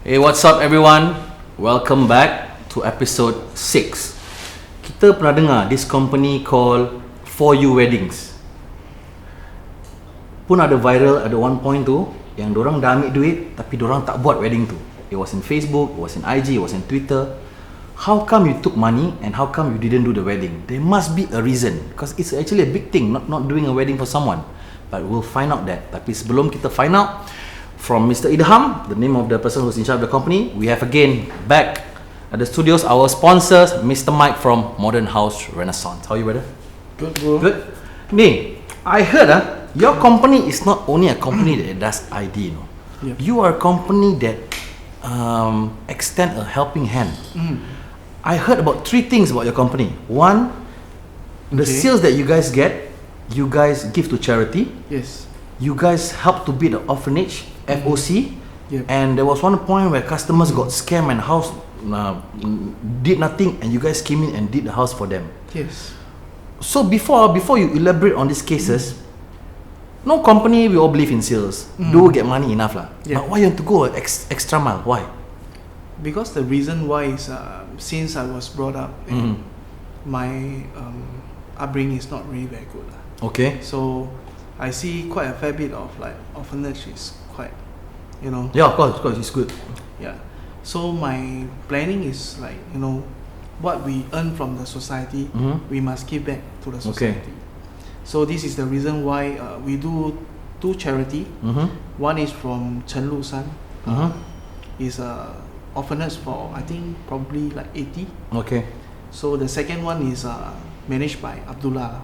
Hey, what's up everyone? Welcome back to episode 6. Kita pernah dengar this company called For You Weddings. Pun ada viral ada one point tu yang dorang dah ambil duit tapi dorang tak buat wedding tu. It was in Facebook, it was in IG, it was in Twitter. How come you took money and how come you didn't do the wedding? There must be a reason because it's actually a big thing not doing a wedding for someone. But we'll find out that. Tapi sebelum kita find out from Mr. Idham, the name of the person who's in charge of the company, we have again back at the studios our sponsors, Mr. Mike from Modern House Renaissance. How are you, brother? Good, bro. Good. Ni, I heard your company is not only a company that does ID, you know. Yeah. You are a company that extend a helping hand. I heard about 3 things about your company. One, the sales that you guys get, you guys give to charity. Yes. You guys help to build an orphanage, FOC. Yep. And there was one point where customers got scammed and house did nothing, and you guys came in and did the house for them. Yes. So before you elaborate on these cases, no company we all believe in sales. Do get money enough lah. Yeah. But why you want to go extra mile? Why? Because the reason why is since I was brought up, and my upbringing is not really very good lah. Okay. So I see quite a fair bit of like orphanage is quite, you know. Yeah, of course, it's good. Yeah. So my planning is like, you know, what we earn from the society, we must give back to the society. So this is the reason why we do 2 charity. One is from Chen Lu San. Is a orphanage for I think probably like 80. Okay. So the second one is managed by Abdullah,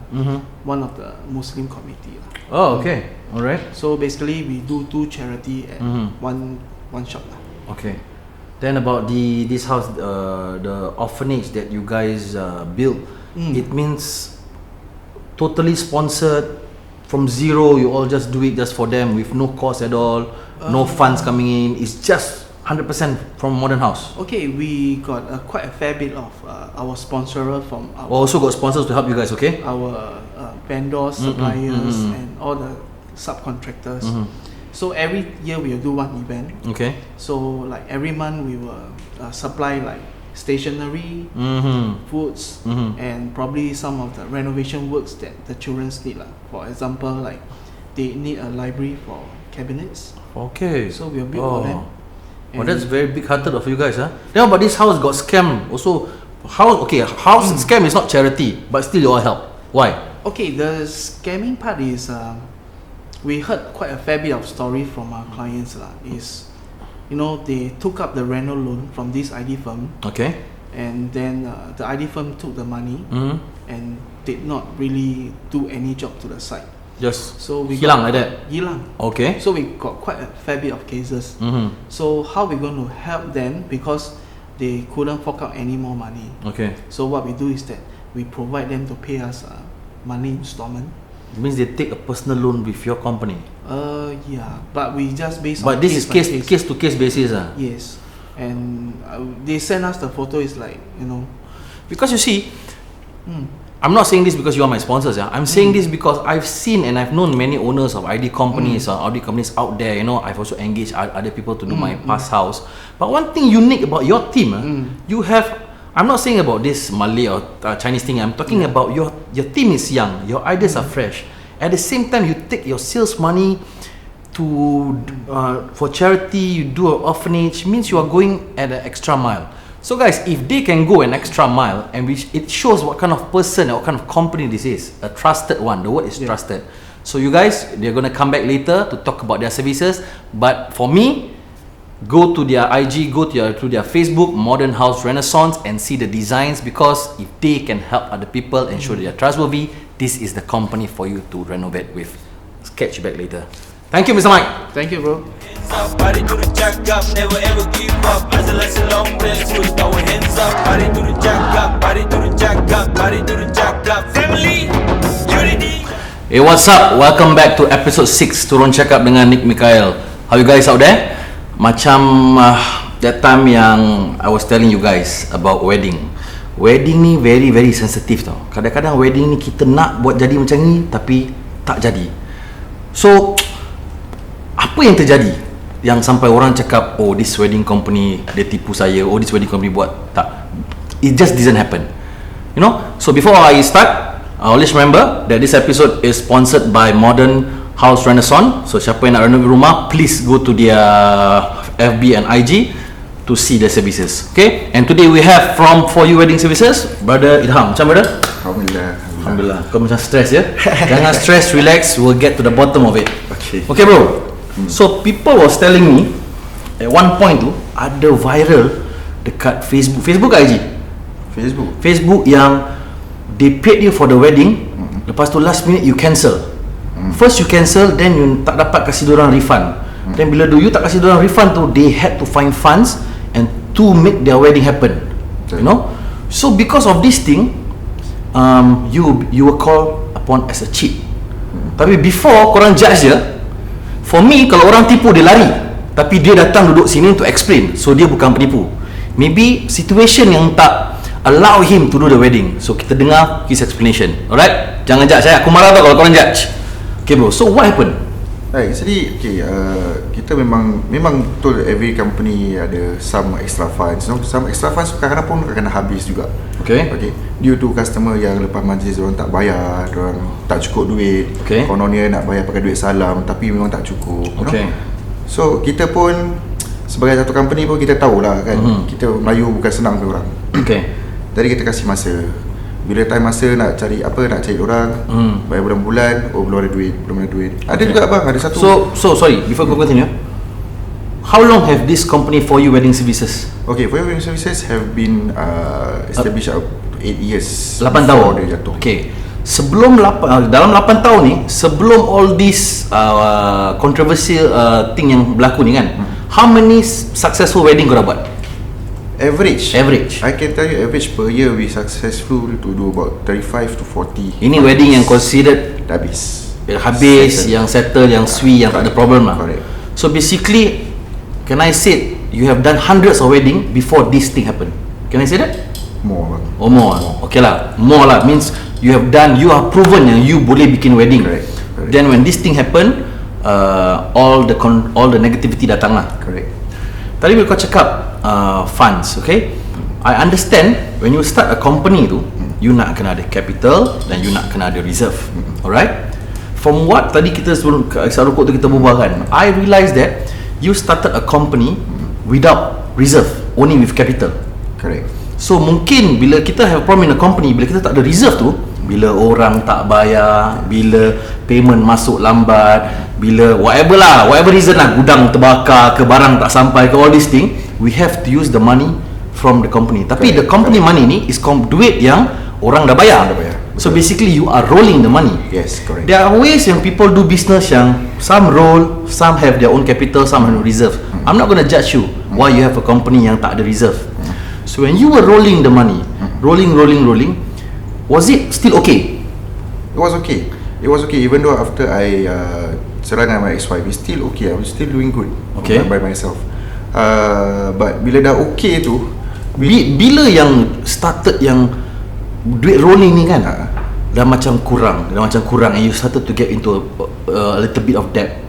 one of the Muslim committee. Oh, okay. Alright. So basically we do 2 charity at one shot. Okay. Then about this house, the orphanage that you guys built, it means totally sponsored from zero. You all just do it just for them with no cost at all, no funds coming in. It's just 100% from Modern House. Okay, we got quite a fair bit of our sponsor from our, Also got sponsors to help you guys. Okay. our vendors, suppliers, and all the subcontractors. So every year we will do one event. Okay. So like every month we will supply like stationery, foods, and probably some of the renovation works that the children need. For example, like they need a library for cabinets. Okay. So we'll build for them. Oh, that's very big-hearted of you guys, huh? Then about this house got scammed. Also, house scam is not charity, but still you all help. Why? Okay, the scamming part is we heard quite a fair bit of story from our clients. Is, you know, they took up the rental loan from this ID firm, Okay. and then the ID firm took the money and did not really do any job to the site. Just So we hilang like that. Hilang. Okay. So we got quite a fair bit of cases. So how we going to help them, because they couldn't fork out any more money. Okay. So what we do is that we provide them to pay us monthly installment. It means they take a personal loan with your company. Yeah, but we just based But on this is by case to case basis. Yes, and they send us the photo. Is like, you know, Because you see, I'm not saying this because you are my sponsors. I'm saying this because I've seen and I've known many owners of ID companies or ID companies out there. You know, I've also engaged other people to do my past house. But one thing unique about your team, you have. I'm not saying about this Malay or Chinese thing. I'm talking about your team is young. Your ideas are fresh. At the same time, you take your sales money to for charity. You do an orphanage. Means you are going at an extra mile. So guys, if they can go an extra mile, and it shows what kind of person or what kind of company this is, a trusted one. The word is trusted. So you guys, they're gonna come back later to talk about their services. But for me, go to their IG, go to their Facebook, Modern House Renaissance, and see the designs, because if they can help other people and show they are trustworthy, this is the company for you to renovate with. Catch you back later. Thank you, Mr. Mike. thank you, bro. Body do the jack up, never ever give up. Isolation long place, we throw hands up. Body do the jack up, body do the jack up, body do the jack up. Family, unity. Hey, what's up? Welcome back to episode 6 Turun Cakap dengan Nick Mikael. How you guys out there? Macam that time yang I was telling you guys about wedding. Wedding ni very very sensitive tau. Kadang-kadang wedding ni kita nak buat jadi macam ni tapi tak jadi. So apa yang terjadi? yang sampai orang cakap, oh this wedding company dia tipu saya, oh this wedding company buat tak. It just didn't happen. You know. So before I start, always remember that this episode is sponsored by Modern House Renaissance. So siapa yang nak renovate rumah, please go to their FB and IG to see their services. Okay. And today we have from For You Wedding Services, Brother Idham. Macam brother? Alhamdulillah. Kau macam stress ya? Jangan stress, relax. We'll get to the bottom of it. Okay bro. So people was telling me at one point tu ada viral dekat Facebook ke IG? Facebook yang they paid you for the wedding, lepas tu last minute you cancel. First you cancel, then you tak dapat kasih diorang refund. Then bila you tak kasih diorang refund tu, they had to find funds and to make their wedding happen. You know? So because of this thing, you were called upon as a cheat. Tapi before korang judge dia, for me kalau orang tipu dia lari, tapi dia datang duduk sini to explain, so dia bukan penipu. Maybe situation yang tak allow him to do the wedding. So kita dengar his explanation. Alright? Jangan judge saya. Aku marah tau kalau korang judge. Okay bro, so what happened? Actually, kita memang betul every company ada some extra funds. Some extra funds kadang-kadang pun kena habis juga. Okay. Due to customer yang lepas majlis orang tak bayar, orang tak cukup duit. Okay. Kononnya nak bayar pakai duit salam tapi memang tak cukup. Okay. So kita pun sebagai satu company pun kita tahulah kan, kita Melayu bukan senang ke orang. Okay. Jadi kita kasih masa. Bila time masa nak cari orang, bayar bulan-bulan, oh belum ada duit. Ada juga bang, ada satu. So sorry, before go continue. How long have this company For You Wedding Services? Okay, For You Wedding Services have been established 8 years. 8 tahun. Dia jatuh. Okay. Sebelum dalam 8 tahun ni, sebelum all this controversial thing yang berlaku ni kan, how many successful wedding kau dah buat? Average. I can tell you average per year we successful to do about 35 to 40. Ini wedding yang considered habis, settle. Yang settle, yang sweet, yang tak ada problem lah. Correct. So basically, can I say you have done hundreds of wedding before this thing happen? Can I say that? More bang. Oh more. Okay lah, more lah means you are proven yang you boleh bikin wedding. Correct. Then when this thing happen, all the negativity datang lah. Correct. Tadi bila kau cakap funds, okay, I understand when you start a company tu, you nak kena ada capital dan you nak kena ada reserve. Alright. From what tadi kita sebelum Kisah Rokok tu kita berbual kan, I realise that you started a company without reserve, only with capital. Correct. So mungkin bila kita have problem in a company, bila kita tak ada reserve tu, bila orang tak bayar, bila payment masuk lambat, bila whatever reason lah, gudang terbakar ke, barang tak sampai ke, all this thing, we have to use the money from the company. Tapi the company money ni is duit yang orang dah bayar. So basically you are rolling the money. Yes, correct. There are ways yang people do business yang some roll, some have their own capital, some have reserve. I'm not gonna judge you why you have a company yang tak ada reserve. So when you were rolling the money, rolling, was it still okay? It was okay. Even though after I cerai dengan my ex-wife, it's still okay. I was still doing good. Okay. By myself. But bila dah okay tu, bila yang started yang duit rolling ni kan, dah macam kurang and you started to get into a little bit of debt.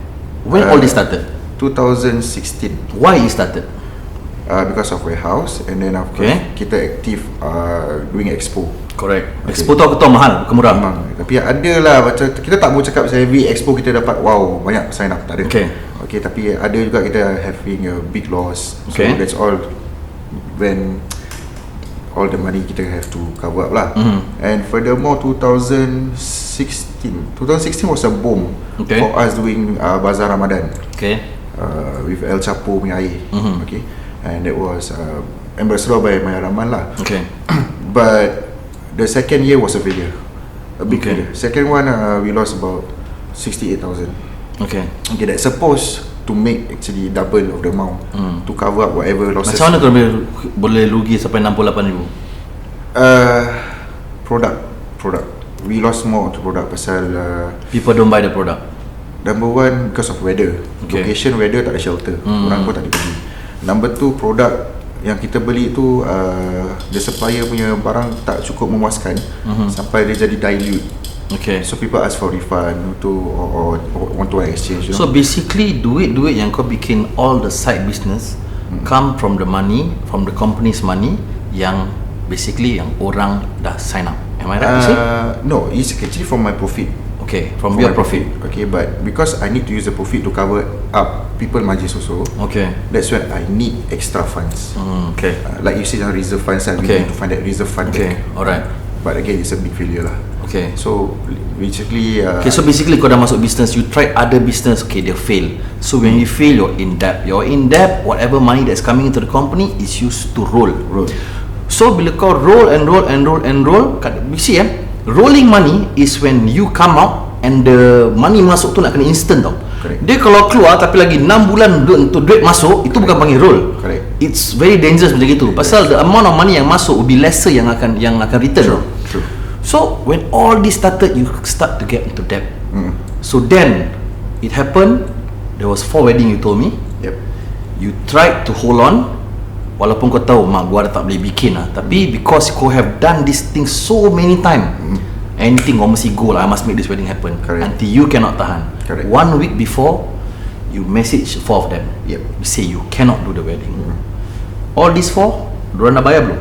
When all this started? 2016. Why it started? Because of warehouse, and then of course kita aktif doing expo. Correct. Expo tu aku tahu mahal, bukan murah. Memang. Tapi ada lah macam kita tak boleh cakap saya every expo kita dapat wow banyak sign up, tak ada. Okay, tapi ada juga kita having a big loss. So that's all when all the money kita have to cover up lah. And furthermore 2016 was a boom for us doing Bazaar Ramadan. With El Chapo punya air. Okay. And that was ambassador by Maya Rahman lah. But the second year was a failure, a big failure. Second one we lost about 68,000. Okay, that's supposed to make actually double of the amount to cover up whatever losses. Macam mana kau boleh rugi sampai 68,000? Product. We lost more to product pasal people don't buy the product. Number one, because of weather. Location, weather, tak ada shelter. Orang pun tak ada pergi. Number two, produk yang kita beli tu the supplier punya barang tak cukup memuaskan sampai dia jadi dilute. Okay. So people ask for refund or want to exchange. So basically duit yang kau bikin all the side business come from the money, from the company's money yang basically yang orang dah sign up. Am I right to say? No, it's actually from my profit. Okay, from your my profit. Okay, but because I need to use the profit to cover up people majlis also. Okay. That's when I need extra funds. Okay. Like you said, reserve funds. We Okay. need to find that reserve fund. Okay. back. Alright. But again, it's a big failure lah. Okay. So basically, Okay, so basically kau dah masuk business, you try other business, okay, they fail. So when you fail, you're in debt. You're in debt, whatever money that's coming into the company is used to roll. So bila kau roll, you see rolling money is when you come out and the money masuk tu nak kena instant tau. Correct. Dia kalau keluar tapi lagi 6 bulan untuk duit masuk, itu bukan panggil roll. Correct. It's very dangerous macam gitu. Pasal the amount of money yang masuk will be lesser yang akan return. True. So when all this started, you start to get into debt. So then it happened. There was 4 wedding you told me. Yep. You tried to hold on, walaupun kau tahu mak gua dah tak boleh bikin lah. Tapi because kau have done this thing so many time, anything kau mesti go lah. I must make this wedding happen. Correct. Until you cannot tahan. Correct. 1 week before, you message 4 of them. Yep. You say you cannot do the wedding. All these 4, diorang dah bayar belum?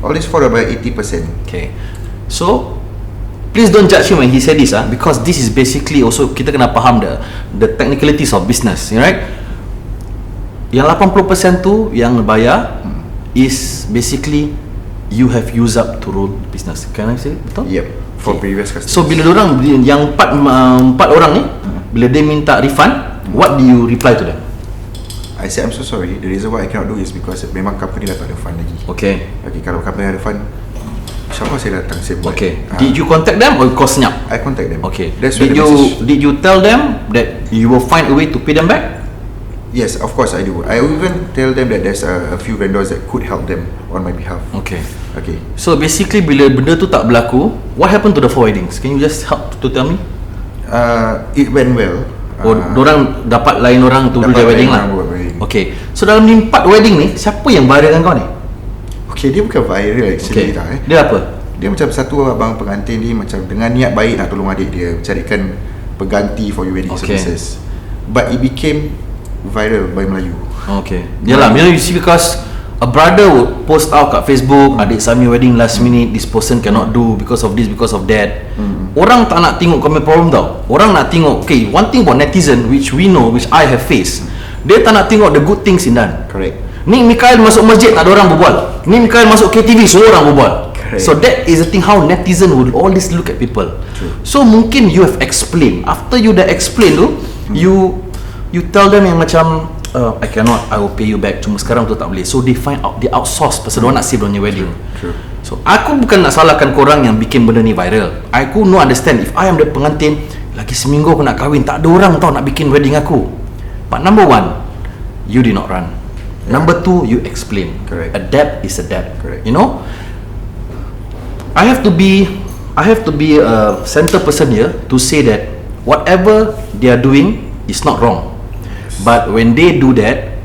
All this for about 80%. Okay. So please don't judge him when he said this, because this is basically also kita kena faham the technicalities of business, right? Yang 80% tu yang bayar is basically you have used up to roll business. Can I say betul? Yep. For Okay. previous customers. So bila orang yang 4 orang ni bila dia minta refund, what do you reply to them? I said I'm so sorry. The reason why I cannot do is because memang company dah tak ada fund lagi. Okay. Okay, kalau company ada fund, insyaAllah saya datang, saya buat. Okay. Did you contact them or kau senyap? I contact them. Okay. That's where Did the message. you tell them that you will find a way to pay them back? Yes, of course I do. I even tell them that there's a few vendors that could help them on my behalf. Okay. Okay. So basically bila benda tu tak berlaku, what happened to the 4 weddings? Can you just help to tell me? It went well. Dorang dapat lain orang to do Dapat their wedding lain lah. orang buat wedding. Okay. So dalam ni 4 wedding ni, siapa yang viral dengan kau ni? Okay, dia bukan viral actually Okay. tak. Dia apa? Dia macam satu abang pengantin ni macam dengan niat baik nak tolong adik dia, carikan pengganti for your wedding Okay. services. But it became viral by Melayu. Okay. Yalah, you see because a brother would post out kat Facebook, adik Sami wedding last minute, this person cannot do because of this, because of that. Orang tak nak tengok kau punya problem tau. Orang nak tengok, okay, one thing about netizen which we know, which I have faced, dia tak nak tengok the good things in done. Correct. Ni Mikael masuk masjid tak ada orang berbual. Ni Mikael masuk KTV semua orang berbual. Correct. So that is the thing how netizen will always look at people. True. So mungkin you have explained. After you dah explain tu, you tell them yang macam I cannot, I will pay you back. Cuma sekarang tu tak boleh. So they find out, they outsource pasal diorang nak save diorang wedding. True. So aku bukan nak salahkan korang yang bikin benda ni viral. Aku no understand if I am the pengantin, lagi seminggu aku nak kahwin, tak ada orang tau nak bikin wedding aku. But number 1, you did not run. Number 2, you explain. Correct. A debt is a debt. Correct. You know, I have to be a center person here to say that whatever they are doing is not wrong. But when they do that,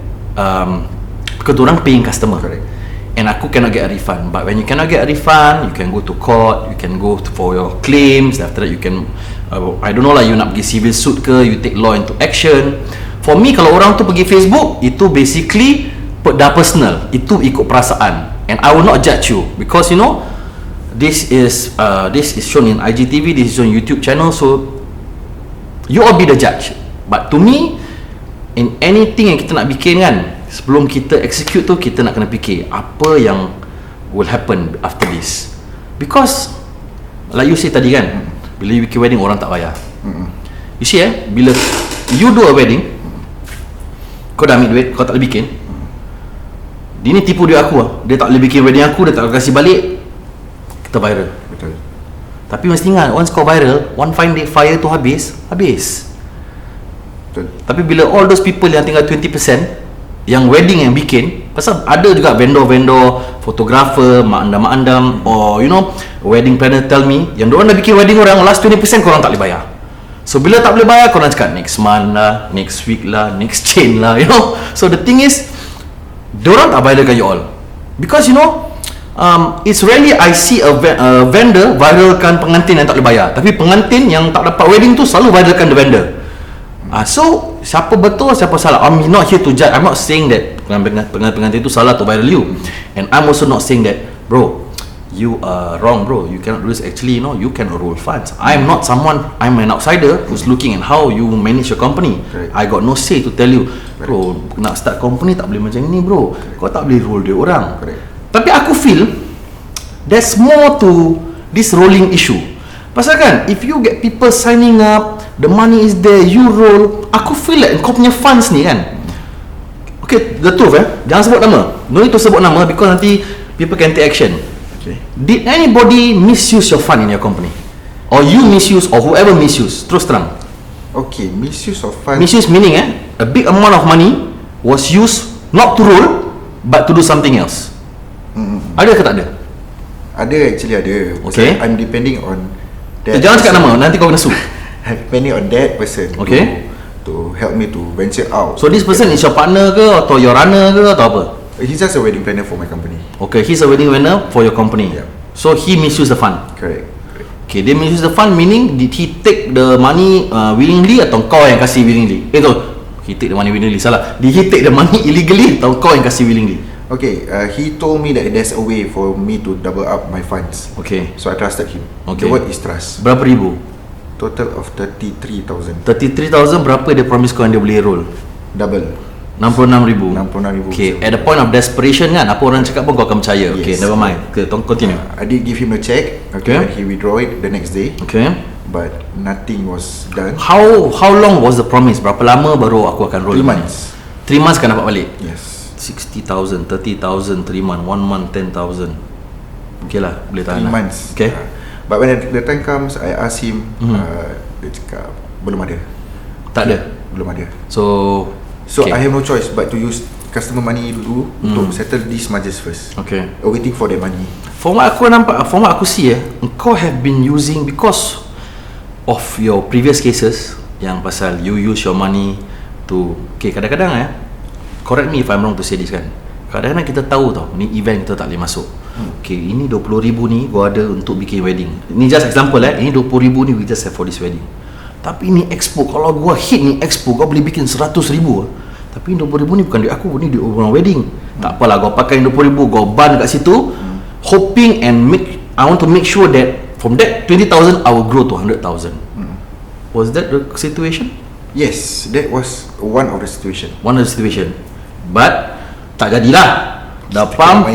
because orang paying customer. Correct. And aku cannot get a refund. But when you cannot get a refund, you can go to court, you can go for your claims. After that you can I don't know lah, you nak pergi civil suit ke, you take law into action. For me, kalau orang tu pergi Facebook, itu basically dah personal. Itu ikut perasaan. And I will not judge you because you know this is shown in IGTV, this is on YouTube channel, so you all be the judge. But to me, in anything yang kita nak bikin kan, sebelum kita execute tu, kita nak kena fikir apa yang will happen after this. Because like you say tadi kan, bila you bikin wedding orang tak bayar. You see bila you do a wedding, kau dah ambil duit, kau tak boleh bikin, dia ni tipu duit aku lah. Dia tak boleh bikin wedding aku, dia tak boleh kasih balik, kita viral. Betul. Tapi mesti ingat, once kau viral, one fine day fire tu habis. Betul. Tapi bila all those people yang tinggal 20% yang wedding yang bikin, pasal ada juga vendor-vendor, fotografer, mak andam or you know, wedding planner tell me yang diorang dah bikin wedding orang, last 20% korang tak boleh bayar. So bila tak boleh bayar, korang cakap next month lah, next week lah, next chain lah, you know. So the thing is, diorang tak bayarkan you all because you know, it's rarely I see a vendor viralkan pengantin yang tak boleh bayar, tapi pengantin yang tak dapat wedding tu selalu viralkan the vendor. So siapa betul siapa salah? I'm not here to judge. I'm not saying that pengantin tu salah to viral you, and I'm also not saying that bro you are wrong bro, you cannot do this. Actually, you cannot roll funds. I'm not someone, I'm an outsider who's looking at how you manage your company. Correct. I got no say to tell you, bro, nak start company tak boleh macam ni bro. Kau tak boleh roll dia orang. Correct. Tapi aku feel there's more to this rolling issue. Pasal kan, if you get people signing up, the money is there, you roll, aku feel like kau punya funds ni kan, okay, the truth jangan sebut nama, no need to sebut nama because nanti people can take action. Okay. Did anybody misuse your fund in your company? Or you misuse, or whoever misuse? Terus terang. Okay, misuse of funds. Misuse meaning a big amount of money was used not to roll but to do something else. Ada ke tak ada? Ada, actually ada. Okay. I'm depending on that Jangan cakap nama, nanti kau kena sue. I'm depending on that person. Okay. To help me to venture out. So this person is your partner ke, atau your runner ke, atau apa? He's just a wedding planner for my company. Okay, he's a wedding planner for your company. Yeah. So he misuse the fund. Correct. Okay, dia misuse the fund meaning did he take the money willingly atau kau yang kasih willingly? He take the money willingly, salah. Did he take the money illegally atau kau yang kasih willingly? Okay, he told me that there's a way for me to double up my funds. Okay. So I trusted him. Okay. The word is trust. Berapa ribu? Total of 33,000. 33,000 berapa dia promise kau yang dia boleh roll? Double. 66,000. 66,000. Okay, at the point of desperation kan, apa orang cakap pun kau akan percaya. Okay, Yes. never mind. Okay, continue. I did give him a check. Okay. And he withdraw it the next day. Okay. But nothing was done. How long was the promise? Berapa lama baru aku akan roll? 3 months. 3 months kan dapat balik? Yes. 60,000, 30,000, 3 months, 1 month, 10,000. Okay lah, boleh 3 tahan lah. months. Okay. But when the time comes, I ask him. Dia cakap belum ada. Tak ada. Belum ada. So So okay. I have no choice but to use customer money dulu untuk settle these margins first. Okay. Waiting for that money. From what aku nampak, from what aku see kau have been using because of your previous cases yang pasal you use your money to, okay, kadang-kadang correct me if I'm wrong to say this kan, kadang-kadang kita tahu tau ni event kita tak boleh masuk. Okay, ini 20,000 ni gua ada untuk bikin wedding. Ni just example ini 20,000 ni we just have for this wedding. Tapi ni expo, kalau gua hit ni expo gua boleh bikin 100,000. Tapi 20,000 ni bukan duit aku, ni duit orang wedding. Tak apalah, gua pakai 20,000, gua ban kat situ, hoping and I want to make sure that from that 20,000 I will grow to 100,000. Was that the situation? Yes, that was one of the situation. One of the situation. But tak jadilah. Dah pump,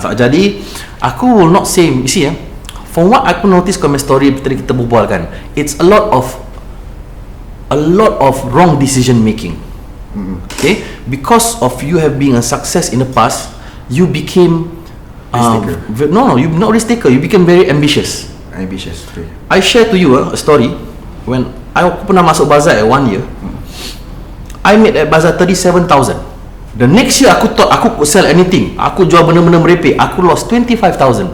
tak jadi. Aku will not say, you see from what aku notice comment story tadi kita berbual kan, it's a lot of wrong decision making. Okay, because of you have been a success in the past, you became you're not risk taker, you became very ambitious. Ambitious. Okay. I share to you a story. When aku pernah masuk bazar at 1 year, I made at bazar 37,000. The next year aku thought aku could sell anything. Aku jual benda-benda merepek, aku lost 25,000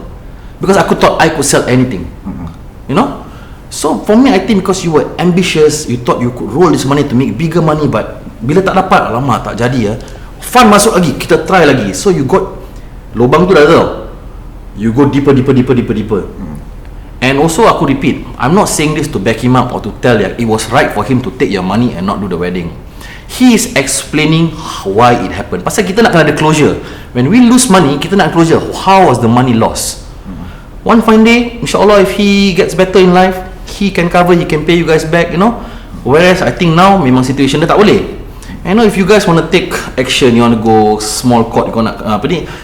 because aku thought I could sell anything. You know. So for me, I think because you were ambitious, you thought you could roll this money to make bigger money, but bila tak dapat, alamak tak jadi fund masuk lagi, kita try lagi. So you got lubang tu dah tahu, you go deeper. And also aku repeat, I'm not saying this to back him up or to tell that it was right for him to take your money and not do the wedding. He is explaining why it happened. Pasal kita nak kena ada closure. When we lose money, kita nak closure. How was the money lost? One fine day, insyaAllah, if he gets better in life, he can cover, he can pay you guys back, you know. Whereas I think now memang situation dia tak boleh. I know if you guys want to take action, you want to go small court, kau nak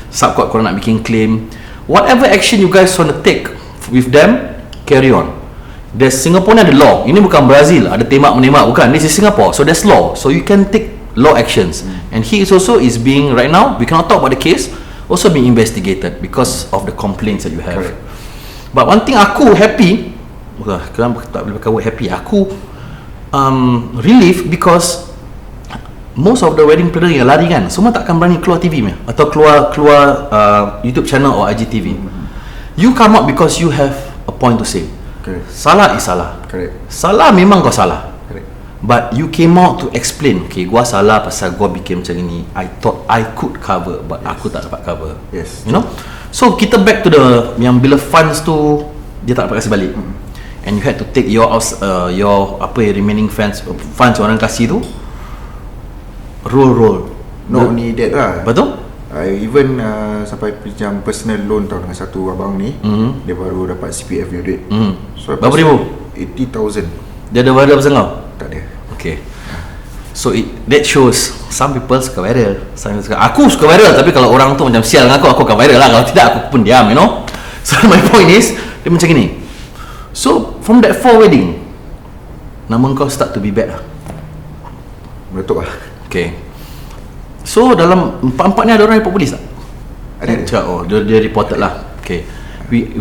sub court, kau nak bikin claim, whatever action you guys want to take with them, carry on. There's Singapore ni ada law. Ini bukan Brazil, ada tembak menembak, bukan. This is Singapore, so there's law, so you can take law actions. And he is also being, right now we cannot talk about the case, also being investigated because of the complaints that you have. Correct. But one thing aku happy, kenapa tak boleh pakai word happy, aku relief because most of the wedding planner yang lari kan, semua takkan berani keluar TV atau keluar YouTube channel or IGTV. You come up because you have a point to say. Correct. Salah is salah. Correct. Salah memang kau salah. Correct. But you came out to explain, okay, gua salah pasal gua bikin macam ni. I thought I could cover, but aku tak dapat cover. Yes. You know? So kita back to the yang bila funds tu dia tak dapat kasih balik. And you had to take your remaining funds orang kasih tu roll. Not only that lah. Betul? I even sampai pinjam personal loan tau dengan satu abang ni. Dia baru dapat CPF punya duit. So berapa ribu? 80,000. Dia ada viral pasal kau? Tak ada. Okay. So that shows some people suka viral. Aku suka viral, tapi kalau orang tu macam sial dengan aku akan viral lah. Kalau tidak aku pun diam, you know. So my point is dia macam gini. So from that 4 wedding, nama kau start to be bad lah. Meletup lah. Okay. So dalam empat ni ada orang report polis tak? Ada. Cakap, dia reported lah. Okay.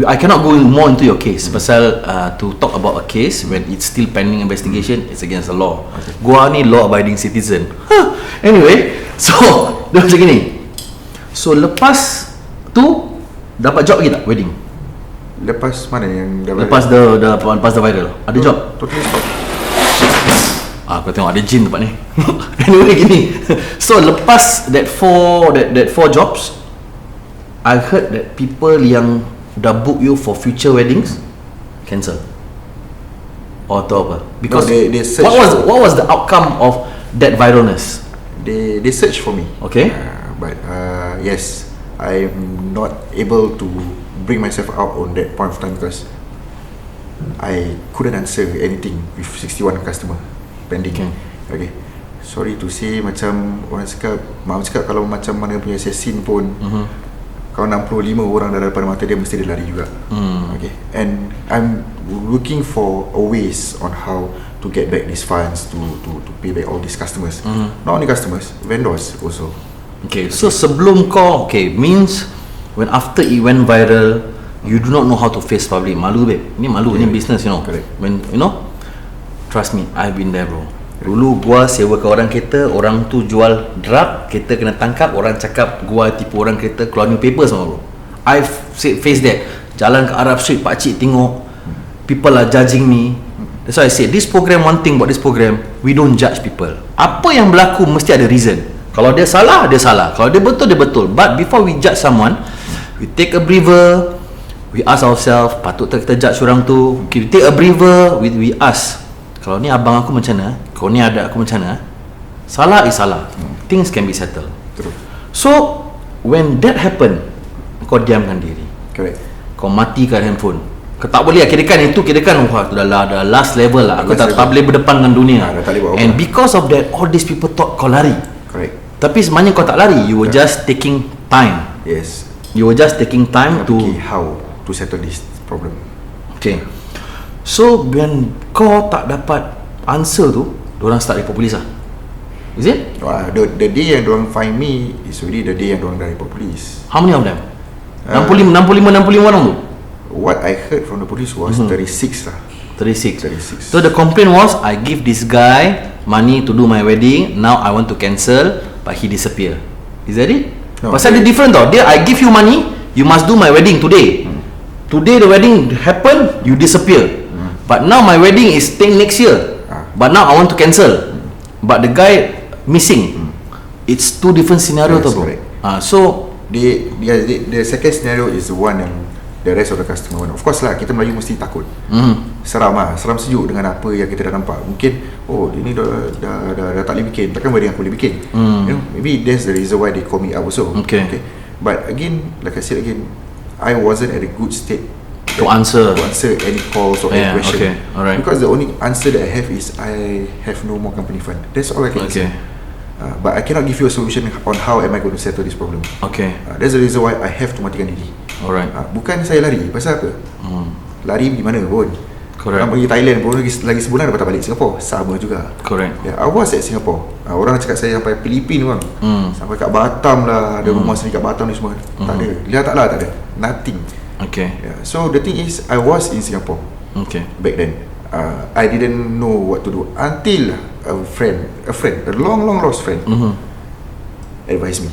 I cannot go more into your case pasal to talk about a case when it's still pending investigation, it's against the law. Gua ni law abiding citizen. Anyway, so dia macam gini. So lepas tu dapat job lagi tak wedding? Lepas mana yang dah Lepas the viral ada job? Totally stop. Aku tengok ada jin tempat ni. Anyway gini. So lepas that four jobs, I heard that people yang dah book you for future weddings cancel. Or atau apa? Because no, they search what was the outcome of that viralness? They search for me. Okay. But yes, I'm not able to bring myself out on that point of time because I couldn't answer anything with 61 customer pending. Okay. Sorry to say, macam orang cakap, mak cakap kalau macam mana punya assassin pun, kalau 65 orang dah depan mata dia, mesti dia lari juga. Okay. And I'm looking for a ways on how to get back these funds to pay back all these customers. Not only customers, vendors also. Okay, so sebelum kau, means when after it went viral, you do not know how to face public. Malu babe, ni malu, ni business, you know. Correct. When, you know, trust me, I've been there bro. Dulu gua sewa ke orang kereta, orang tu jual drug, kereta kena tangkap, orang cakap gua tipu orang kereta, keluar newspaper semua bro. I've faced that. Jalan ke Arab Street, pakcik tengok, people are judging me. That's why I say, this program, one thing about this program, we don't judge people. Apa yang berlaku mesti ada reason. Kalau dia salah, dia salah. Kalau dia betul, dia betul. But before we judge someone, we take a breather, we ask ourselves, patut tak kita judge orang tu? Okay, we take a breather, we ask, kalau ni abang aku macam mana? Kau ni ada aku macam mana? Salah is salah. Things can be settled. True. So when that happen, kau diamkan diri. Correct. Kau matikan handphone. Kau tak boleh kirakan itu, kirakan wah tu dah last level lah. Aku tak boleh berdepan dengan dunia. Dah tak boleh buat And apa. because of that, all these people thought kau lari. Correct. Tapi sebenarnya kau tak lari. You were just taking time. Yes. You were just taking time to Okay, how to settle this problem. Okay. So when kau tak dapat answer tu, diorang start report polis lah. Is it? The day yang diorang find me is already the day yang diorang dah report police. How many of them? 65 orang tu? What I heard from the police was 36 lah. 36. 36. So the complaint was, I give this guy money to do my wedding, now I want to cancel, but he disappear. Is that it? No, Pasal dia different tau. Dia, I give you money, you must do my wedding today. Today the wedding happen, you disappear. But now my wedding is staying next year. But now I want to cancel. But the guy missing. It's two different scenario Yes, tau bro. correct. So the second scenario is the one yang the rest of the customer want. Of course lah, kita Melayu mesti takut. Seram lah, seram sejuk dengan apa yang kita dah nampak. Mungkin ini dah tak boleh bikin, takkan wedding aku boleh bikin. You know, maybe that's the reason why they call me up also. Okay. But again, like I said again, I wasn't at a good state to answer any calls or any question. Okay, alright. Because the only answer that I have is I have no more company fund. That's all I can say. But I cannot give you a solution on how am I going to settle this problem. Okay. That's the reason why I have to matikan diri. Alright. Bukan saya lari, pasal apa? Lari di mana pun. Correct. Orang pergi Thailand pun lagi sebulan dapat balik Singapore, sama juga. Correct. I was at Singapore. Orang cakap saya sampai Filipina bang. Sampai kat Batam lah, ada rumah sendiri kat Batam ni semua. Tak ada. Lihat tak lah, tak ada. Nothing. Okay. So the thing is, I was in Singapore Okay. back then. I didn't know what to do until a long lost friend advised me.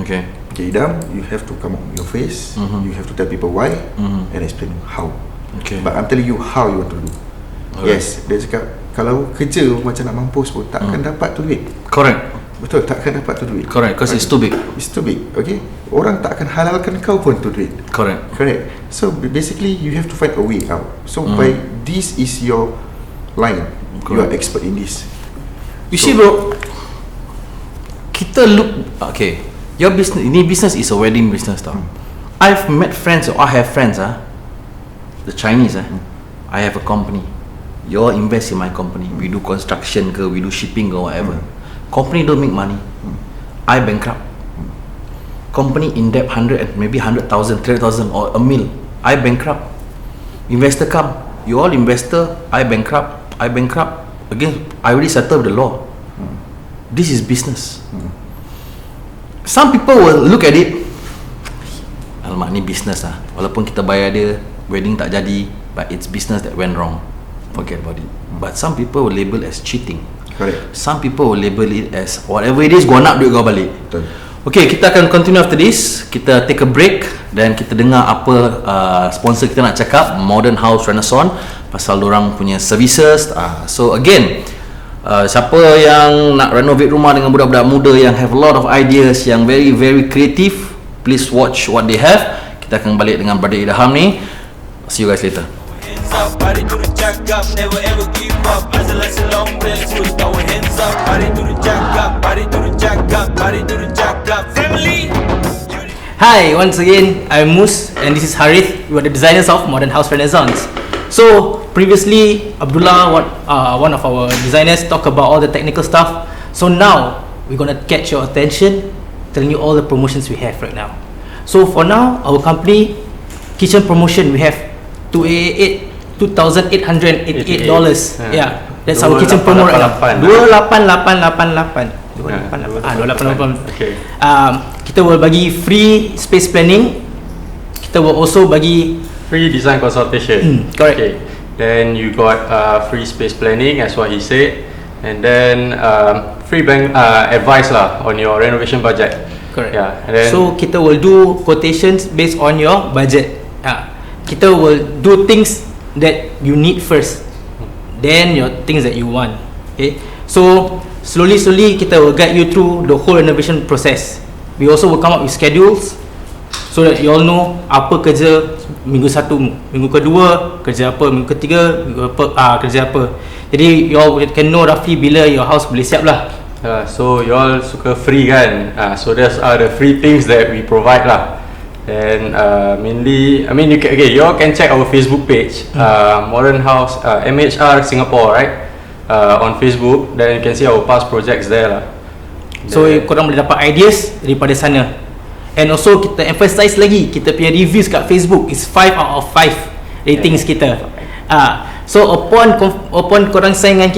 Okay. Okay, Idam, you have to come up with your face. You have to tell people why and explain how. Okay. But I'm telling you how you want to do. Alright. Yes, dia cakap kalau kerja macam nak mampus pun takkan dapat tu duit. Correct. Betul, tak akan dapat tu duit. Correct, because it's too big. It's too big, okay? Orang tak akan halalkan kau pun tu duit. Correct. So basically you have to find a way out. So by this is your line. You are expert in this. You see bro, kita look, okay, your business, ini business is a wedding business tau. I've met friends, or I have friends the Chinese I have a company. You all invest in my company. We do construction ke, we do shipping or whatever. Company don't make money. I bankrupt. Company in debt 100 and maybe 100,000, 300,000 or a mil. I bankrupt. Investor come. You all investor. I bankrupt. Again, I already settled the law. This is business. Some people will look at it, alamak ni business walaupun kita bayar dia, wedding tak jadi, but it's business that went wrong. Forget about it. But some people will label as cheating. Correct. Some people will label it as whatever it is, gua nak duit kau balik. Betul. Okay, kita akan continue after this. Kita take a break dan kita dengar apa sponsor kita nak cakap, Modern House Renaissance, pasal dorang punya services. So again, siapa yang nak renovate rumah dengan budak-budak muda yang have a lot of ideas, yang very very creative, please watch what they have. Kita akan balik dengan Brother Idham ni. See you guys later. Hands up, body to the jack up, never ever give up. As a lesson long dance, we throw hands up, body to the jack up, body to the jack up, body to the jack up. Family. Hi, once again, I'm Mus and this is Harith. We are the designers of Modern House Renaissance. So previously, Abdullah, one of our designers, talked about all the technical stuff. So now we're gonna catch your attention, telling you all the promotions we have right now. So for now, our company kitchen promotion, we have $2,888. Yeah, that's our kitchen promo right now. 2888. 2888. Okay. Kita will bagi free space planning. Kita will also bagi Free design consultation. correct. Okay. Then you got free space planning, as what he said, and then free bank advice lah on your renovation budget. Correct. Yeah. And then So kita will do quotations based on your budget. Kita will do things that you need first, then your things that you want. Okay. So slowly kita will guide you through the whole renovation process. We also will come up with schedules so that you all know apa kerja minggu 1, minggu kedua kerja apa, minggu ketiga minggu apa, kerja apa. Jadi you all can know roughly bila your house boleh siap lah. so you all suka free kan? So those are the free things that we provide lah. And mainly, I mean, you all can check our Facebook page, Modern House MHR Singapore, right? On Facebook, then you can see our past projects there lah. So korang boleh dapat ideas daripada sana. And also kita emphasize lagi, kita punya reviews kat Facebook is 5 out of 5 ratings kita. So upon korang sign dengan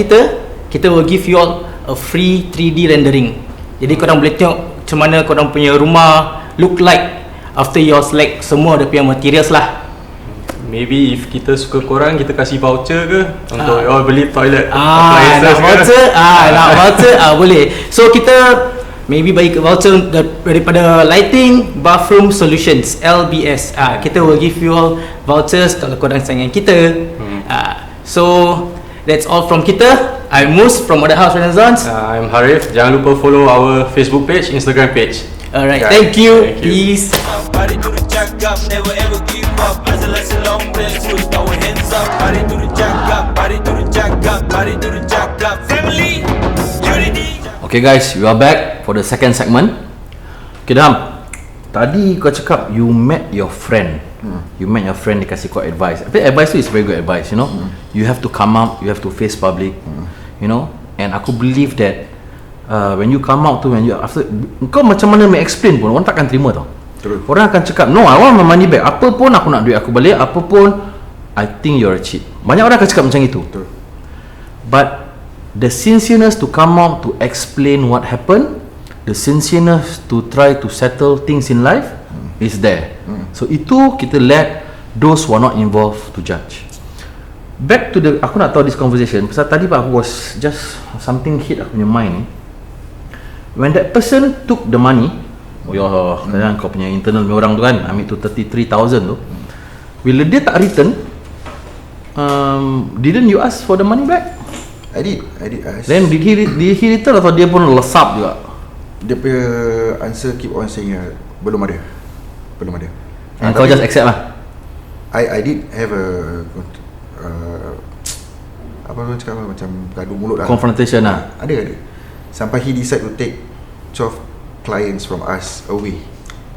kita will give you all a free 3D rendering. Jadi korang boleh tengok macam mana korang punya rumah look like after you all select semua dia punya materials lah. Maybe if kita suka korang, kita kasih voucher ke untuk you all beli toilet Nak voucher? Nak voucher? Boleh. So kita maybe bagi voucher daripada Lighting Bathroom Solutions, LBS. Kita will give you all vouchers kalau korang sign dengan kita. So that's all from kita. I'm Mus from Modern House Renaissance. I'm Harith. Jangan lupa follow our Facebook page, Instagram page. Alright, Yeah. thank you. Thank you. Peace. Body to the jack up, never ever give up. As a lesson long dance, we throw hands up, body to the jack up, body to the jack up, body to the jack up. Family. Unity. Okay guys, we are back for the second segment. Okay Dam, tadi kau cakap you met your friend. You met your friend, dia kasih kau advice. Tapi advice tu is very good advice, you know. You have to come out, you have to face public, you know. And aku believe that when you come out tu, when you after, kau macam mana may explain pun orang takkan terima tau. True. Orang akan cakap, no, I want my money back. Apa pun aku nak duit aku balik, apa pun I think you're a cheat. Banyak orang akan cakap macam itu. Betul. But the sincereness to come out to explain what happened, the sincereness to try to settle things in life is there. So itu kita let those who are not involved to judge. Back to the, aku nak tahu this conversation pasal tadi aku was just something hit aku punya mind. When that person took the money, kan kau punya internal punya orang tu kan, ambil tu 33,000 tu, bila dia tak return, didn't you ask for the money back? I did ask. Then did he return atau dia pun lesap juga? dia punya answer keep on saying belum ada. And kau just accept lah. I did have a apa tu cakap macam gaduh mulut lah. Confrontation lah. Ada. Sampai he decide to take 12 clients from us away.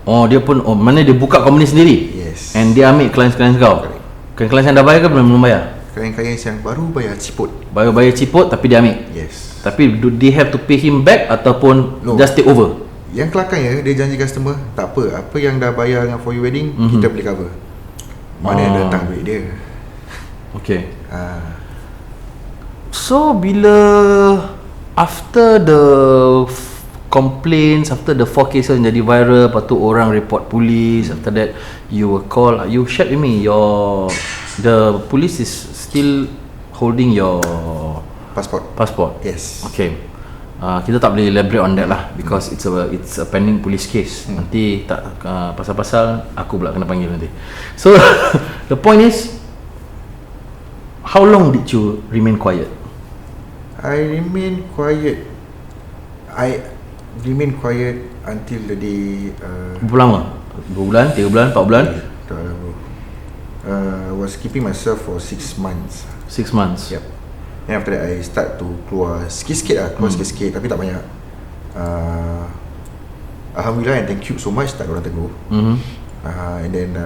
Oh dia pun, mana dia buka company sendiri? Yes. And dia ambil clients kau? Correct. Clients yang dah bayar ke belum bayar? Clients yang baru bayar ciput. Bayar ciput tapi dia ambil? Yes. Tapi do they have to pay him back ataupun No. just take over? Yang kelakar dia janji customer, tak apa yang dah bayar dengan for you wedding, kita boleh cover. Mana yang datang duit dia. Okay. So bila after the complaints, after the 4 cases jadi viral, lepas tu orang report police, after that you were call, you shared with me the police is still holding your passport. Yes. Okay. Kita tak boleh elaborate on that lah because it's a pending police case. Nanti tak pasal-pasal aku pula kena panggil nanti. So the point is, how long did you remain quiet? I remain quiet until the day Berapa lama? 2 bulan, 3 bulan, 4 bulan? tak lah bro. I was keeping myself for 6 months. 6 months. Yep. And after that I start to keluar sikit-sikit tapi tak banyak. Alhamdulillah and thank you so much, tak ada orang tegur. And then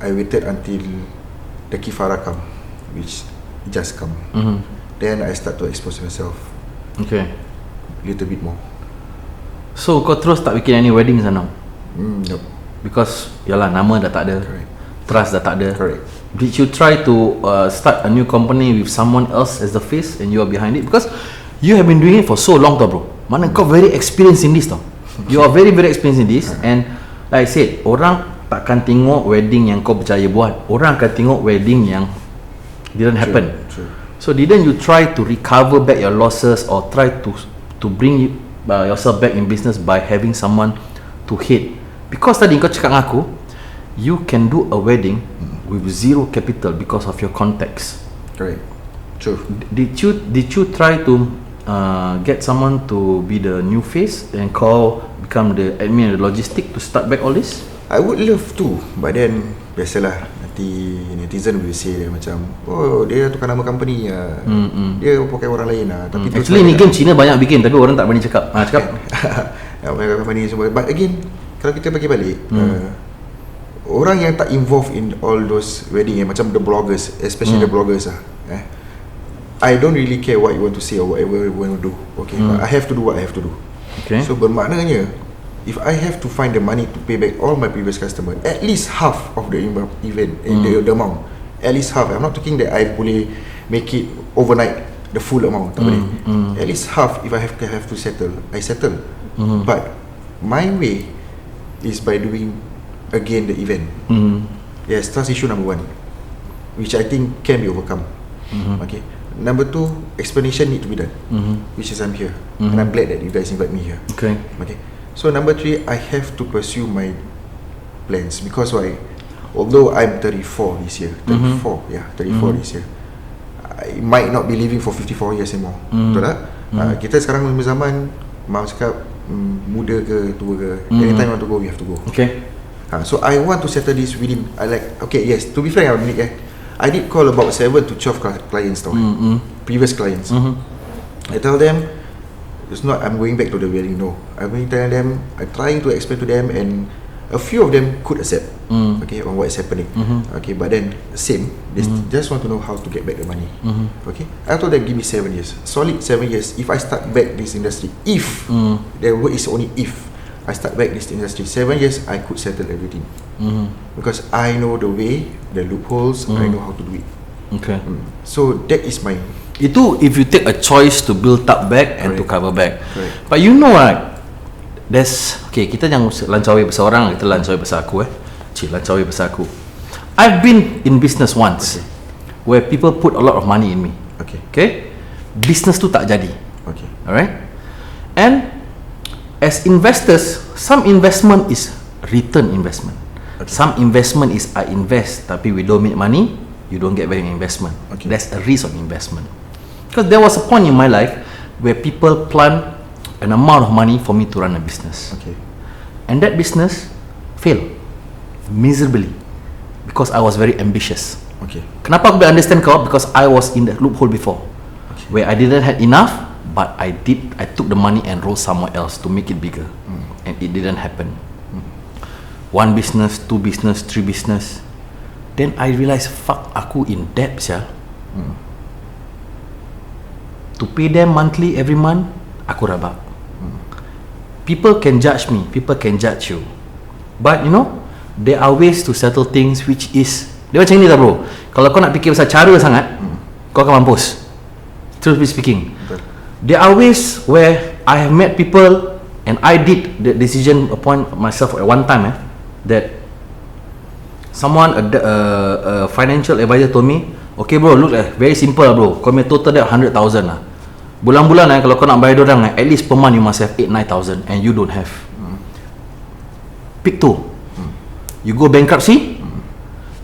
I waited until the kifara come, which just come. Then I start to expose myself Okay. little bit more. So kau terus tak bikin any wedding sana? Nope. Because yalah, nama dah tak ada. Correct. Trust dah tak ada. Correct. Did you try to start a new company with someone else as the face and you are behind it? Because you have been doing it for so long tau bro. Mana kau very experienced in this tau. You are very experienced in this. And like I said, orang takkan tengok wedding yang kau percaya buat. Orang akan tengok wedding yang didn't happen. True. So didn't you try to recover back your losses or try to bring yourself back in business by having someone to hate? Because tadi kau cakap dengan aku, you can do a wedding with zero capital because of your contacts. Correct. True. Did you try to get someone to be the new face and kau become the admin and the logistic to start back all this? I would love to, but then biasalah nanti netizen will say dia macam, oh dia tukar nama company dia pakai orang lain tapi Actually ni game Cina banyak bikin tapi orang tak berani cakap. Cakap. Pakai company semua. But again, kalau kita bagi balik, orang yang tak involved in all those wedding macam the bloggers, especially the bloggers I don't really care what you want to say or whatever you want to do. Okay, but I have to do what I have to do. Okay. So bermaknanya, if I have to find the money to pay back all my previous customer, at least half of the event, the amount, at least half. I'm not talking that I boleh make it overnight the full amount. Tak boleh. At least half. If I have to settle, I settle. But my way is by doing again the event. Yes, trust issue number 1, which I think can be overcome. Okay. Number 2, explanation need to be done, which is I'm here, and I'm glad that you guys invite me here. Okay. Okay. So number 3, I have to pursue my plans because why? Although I'm 34 this year, 34 this year, I might not be living for 54 years anymore. Betul tak? Kita sekarang zaman mau cakap muda ke tua ke, anytime you want to go, you have to go. Okay. So I want to settle this within. Yes. To be frank, I did call about 7 to 12 clients tau. Previous clients. I tell them it's not I'm going back to the wedding. No, I'm going to tell them. I'm trying to explain to them, and a few of them could accept. Okay, on what is happening. Okay, but then same. They just want to know how to get back the money. Okay, I told them give me 7 years, solid 7 years. If I start back this industry, if the word is only if I start back this industry, 7 years I could settle everything. Because I know the way, the loopholes, I know how to do it. Okay. So that is my. Itu if you take a choice to build up back and to Correct. cover back. Correct. But you know right, there's okay, kita jangan lancawi pasal orang, kita lancawi pasal aku lancawi pasal aku. I've been in business once where people put a lot of money in me. Okay. Business tu tak jadi. Okay. Alright. And as investors, some investment is return investment. Some investment is I invest tapi we don't make money, you don't get back investment. That's a risk of investment. Because there was a point in my life where people plant an amount of money for me to run a business. Okay. And that business failed miserably because I was very ambitious. Okay. Kenapa aku boleh understand kau? Because I was in that loophole before, where I didn't have enough, but I took the money and rolled somewhere else to make it bigger, and it didn't happen. One business, two business, three business. Then I realised, fuck, aku in debt, sia. To pay them monthly every month, aku rabak. People can judge me, people can judge you, but you know, there are ways to settle things, which is, dia macam ni lah bro. Kalau kau nak fikir pasal cara sangat, kau akan mampus. Truthfully speaking, there are ways where I have met people and I did the decision upon myself at one time that someone, a financial advisor told me, okay bro, look very simple bro, kau punya total debt 100,000 lah. Bulan-bulan kalau kau nak bayar dorang at least per month you must have 8-9,000 and you don't have. Pick two. You go bankruptcy,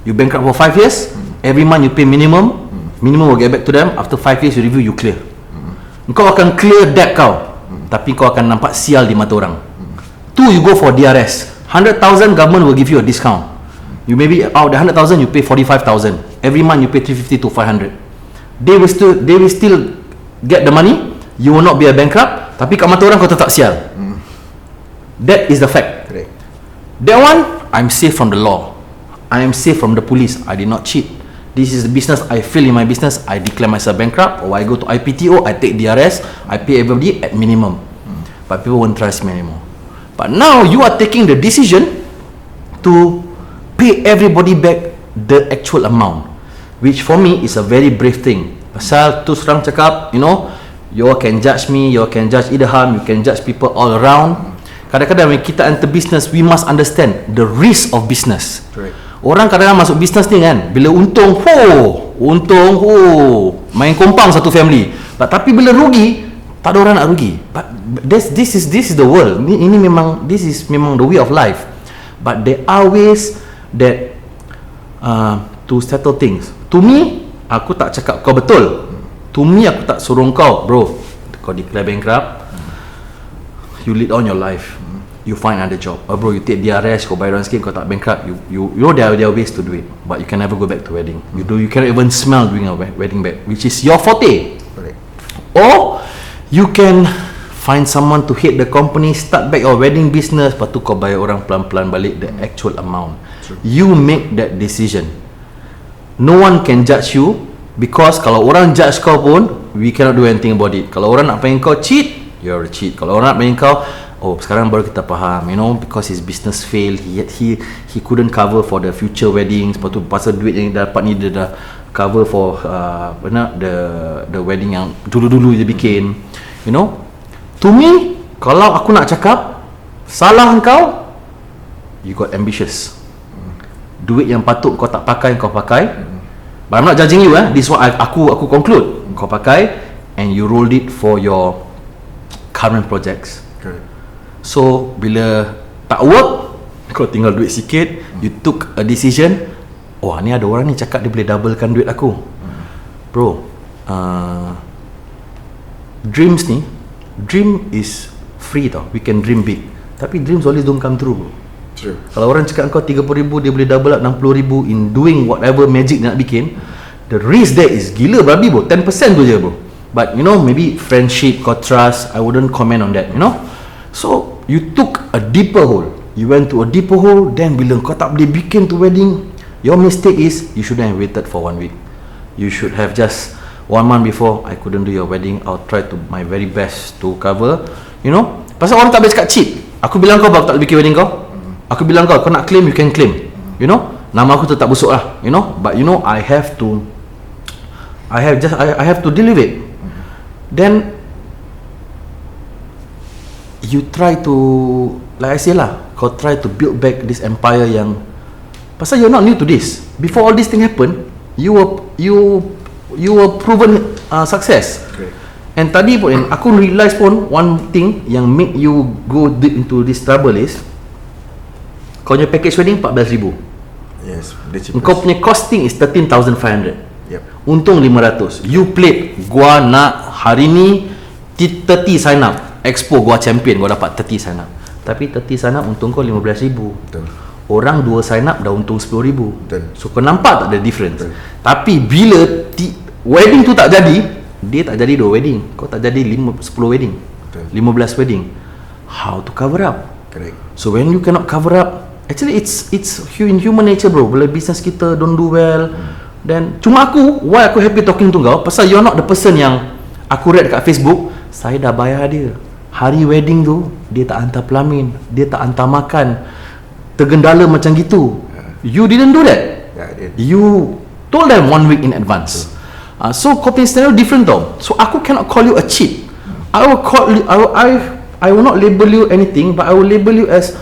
you bankrupt for 5 years, every month you pay minimum will get back to them, after 5 years you review, you clear. Kau akan clear debt kau, tapi kau akan nampak sial di mata orang. Two, you go for DRS. 100,000 government will give you a discount. You maybe out the 100,000 you pay 45,000. Every month you pay 350 to 500. They will still get the money. You will not be a bankrupt, tapi kat mata orang kau tetap sial. That is the fact. Correct. That one, I'm safe from the law. I am safe from the police. I did not cheat. This is the business I fail in my business. I declare myself bankrupt, or I go to IPTO, I take DRS, I pay everybody at minimum. But people won't trust me anymore. But now you are taking the decision to pay everybody back the actual amount, which for me is a very brave thing. Pasal tu serang cakap, you know, you all can judge me, you all can judge Idham, you can judge people all around. Kadang-kadang when kita enter business, we must understand the risk of business. Correct. Orang kadang-kadang masuk business ni kan, bila untung, main kompang satu family. Tapi bila rugi, tak ada orang nak rugi. But this is the world. Ini memang, this is memang the way of life. But there are ways that to settle things. To me, aku tak cakap kau betul. To me, aku tak suruh kau, bro, kau declare bankrupt, you lead on your life, you find another job. Bro, you take DRS, kau bayar orang sikit, kau tak bankrupt, you know there are ways to do it, but you can never go back to wedding. You cannot even smell doing a wedding back, which is your forte. Correct. Or you can find someone to head the company, start back your wedding business, lepas tu kau bayar orang pelan-pelan balik the actual amount. You make that decision. No one can judge you, because kalau orang judge kau pun, we cannot do anything about it. Kalau orang nak pengen kau cheat, you're a cheat. Kalau orang nak pengen kau, oh sekarang baru kita faham, you know, because his business failed, he couldn't cover for the future weddings. Lepas tu pasal duit yang dia dapat ni, dia dah cover for the wedding yang dulu-dulu dia bikin. You know, to me, kalau aku nak cakap salah kau, you got ambitious. Duit yang patut kau tak pakai, kau pakai. But I'm not judging you. This is what aku conclude. Kau pakai and you rolled it for your current projects. Correct. So bila tak work, kau tinggal duit sikit, you took a decision. Oh, ni ada orang ni cakap dia boleh doublekan duit aku. Bro, dreams ni, dream is free tau. We can dream big, tapi dreams always don't come true, bro. True. Kalau orang cakap kau 30,000, dia boleh double up 60,000 in doing whatever magic dia nak bikin, the risk there is gila babi, bro. 10% tu je, bro. But you know, maybe friendship, kau trust, I wouldn't comment on that, you know. So you took a deeper hole. You went to a deeper hole. Then bila kau tak boleh bikin tu wedding, your mistake is you shouldn't have waited for 1 week. You should have just 1 month before, I couldn't do your wedding, I'll try to my very best to cover. You know, pasal orang tak boleh cakap cheat. Aku bilang kau baru tak boleh bikin wedding kau. Aku bilang kau nak claim, you can claim. You know, nama aku tetap busuk lah. You know, but you know, I have to deal with it. Then you try to, like I say lah, kau try to build back this empire yang, pasal you're not new to this. Before all this thing happen, you were proven success. Okay. And tadi pun aku realise pun one thing yang make you go deep into this trouble is, kau punya package wedding 14,000. Yes, the cheapest. Kau punya costing is 13,500. Yep. Untung 500. You played, gua nak hari ni 30 sign up. expo gua champion, gua dapat 30 sign up. Tapi 30 sign up untung kau 15,000. Betul. Orang 2 sign up dah untung 10,000. Betul. So kau nampak tak ada difference. Betul. Tapi bila wedding tu tak jadi, dia tak jadi 2 wedding, kau tak jadi 10 wedding. Betul. 15 wedding. How to cover up? Correct. So when you cannot cover up, actually it's in human nature bro. Bila business kita don't do well, then cuma why aku happy talking to kau, pasal you're not the person yang aku read dekat Facebook. Saya dah bayar dia, hari wedding tu dia tak hantar pelamin, dia tak hantar makan, tergendala macam gitu. You didn't do that. Yeah, I did. You told them 1 week in advance. So coping scenario different tau. So aku cannot call you a cheat. I will call you, I will not label you anything, but I will label you as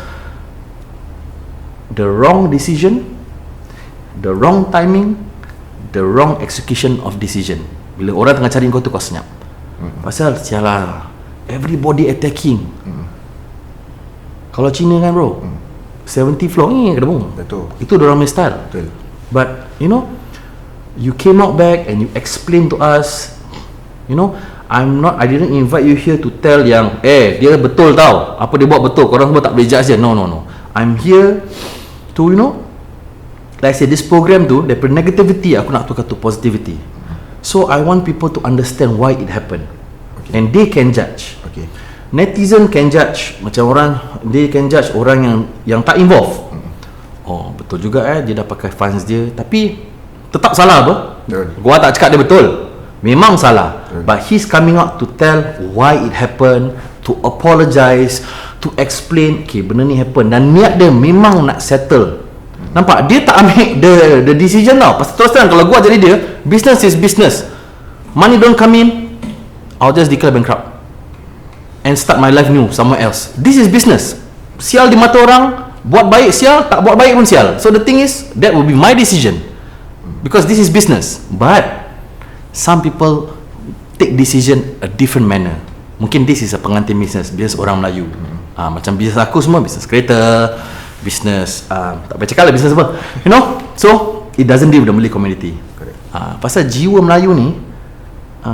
the wrong decision, the wrong timing, the wrong execution of decision. Bila orang tengah cari kau tu, kau senyap. Pasal sialah, everybody attacking. Kalau Cina kan bro, 70 floor ni kedebung. Betul. Itu dorang punya style. Betul. But you know, you came out back and you explain to us, you know, I didn't invite you here to tell yang dia betul tau, apa dia buat betul, korang semua tak boleh judge dia. No. I'm here to, you know, like I said, this program tu daripada negativity aku nak tukar to positivity. So I want people to understand why it happened. Okay. And they can judge. Okay. Netizen can judge, macam orang, they can judge orang yang tak involve. Oh betul juga dia dah pakai funds dia, tapi tetap salah apa? Betul. Gua tak cakap dia betul, memang salah. Betul. But he's coming out to tell why it happened, to apologize, to explain okay benda ni happen, dan niat dia memang nak settle. Nampak? Dia tak ambil the decision tau. Pasal terus terang, kalau gua jadi dia, business is business, money don't come in, I'll just declare bankrupt and start my life new somewhere else. This is business. Sial di mata orang, buat baik sial, tak buat baik pun sial. So the thing is, that will be my decision, because this is business. But some people take decision a different manner. Mungkin this is a pengantin business orang Melayu. Macam bisnes aku semua, bisnes kereta, bisnes tak payah cakap lah bisnes apa, you know. So it doesn't deal with the Malay community. Pasal jiwa Melayu ni,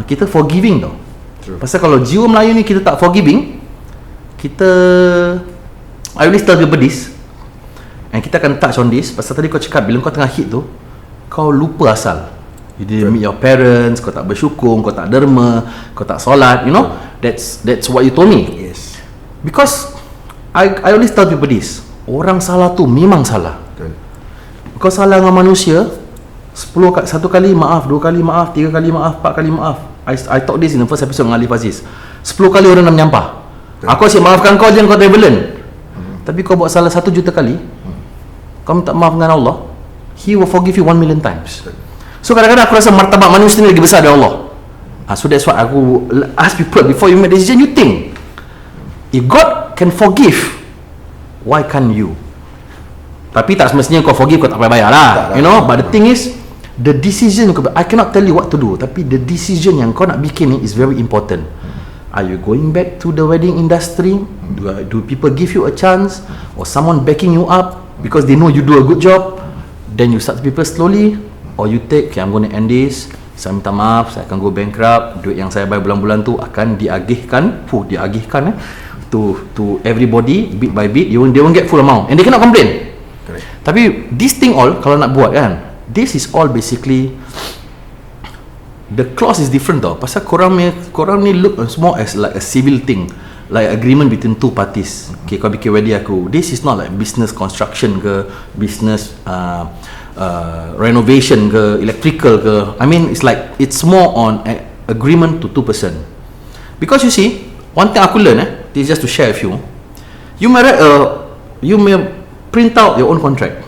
kita forgiving tau. True. Pasal kalau jiwa Melayu ni kita tak forgiving, kita, I always tell people this, and kita akan touch on this. Pasal tadi kau cakap bila kau tengah hit tu, kau lupa asal. You didn't meet your parents, kau tak bersyukur, kau tak derma, kau tak solat, you know. That's what you told me. Yes. Because I always tell people this, orang salah tu memang salah. Betul. Kau salah dengan manusia, 1 kali maaf, 2 kali maaf, 3 kali maaf, 4 kali maaf. I talk this in the first episode dengan Alif Aziz. 10 kali orang nak menyampah. Aku asyik maafkan kau je, kau benevolent. Tapi kau buat salah 1 juta kali, kau minta maaf dengan Allah, He will forgive you 1 million times. So kadang-kadang aku rasa martabat manusia ni lagi besar dari Allah. So that's why aku ask people, before you make decision, you think, if God can forgive, why can't you? Tapi tak semestinya kau forgive, kau tak payah bayar lah, you know. But the thing is, the decision, I cannot tell you what to do, tapi the decision yang kau nak bikin ni is very important. Are you going back to the wedding industry? Do people give you a chance, or someone backing you up because they know you do a good job? Then you start people slowly, or you take, okay, I'm going to end this, saya minta maaf, saya akan go bankrupt, duit yang saya bayar bulan-bulan tu akan diagihkan to everybody bit by bit. They won't get full amount and they cannot complain. Correct. Tapi this thing all, kalau nak buat kan, this is all basically, the clause is different tau. Pasal korang ni look more as like a civil thing, like agreement between 2 parties. Okay, kau bikin wedding aku, this is not like business construction ke, business renovation ke, electrical ke. I mean, it's like, it's more on agreement to 2 person. Because you see, one thing aku learn, this is just to share with you. You may print out your own contract.